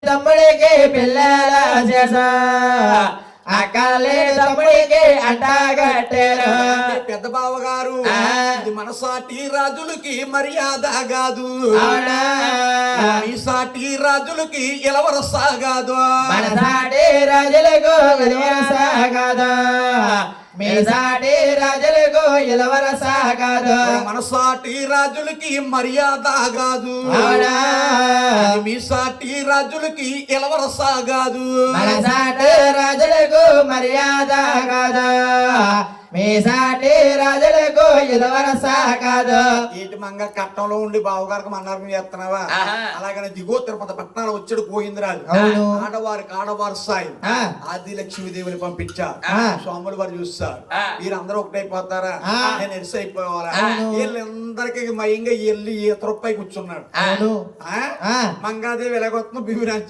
తమ్ముడికి పిల్లల చేసా అక్కలే తమ్ముడికి అంటగట్టారు. పెద్ద బావ గారు ఇది మన సాటి రాజులకి మర్యాద కాదు, ఈ సాటి రాజులకి ఇలవరసా కాదు, మన సాటి రాజులకు ఇలవరసా కాదు, మీ సాటి రాజులకు ఇలవరసా కాదు, మన సాటి రాజులకి మర్యాద కాదు, మీ సాటి రాజులకి ఇలవరసా కాదు, మన సాటి రాజులకు మర్యాద కాదు, మీ సాటి రాజులకు ఇలవరసా కాదు. ఏంటి మంగ కట్టంలో ఉండి బావగారికి మన్నారం చేస్తున్నావా? అలాగనే దిగో తిరుపతి పట్టణాలు వచ్చాడు గోవిందరాజు. ఆడవారికి ఆడవారి సాయి ఆది లక్ష్మీదేవిని పంపించారు. స్వాములు వారు చూస్తారు, వీరందరూ ఒకటైపోతారా, నేను ఎరిసి అయిపోవాలా, వీళ్ళందరికీ మయంగా వెళ్ళి ఈత రూపాయి కూర్చున్నాడు. మంగాదేవి ఎలాగొస్తుందో బిబిరాజు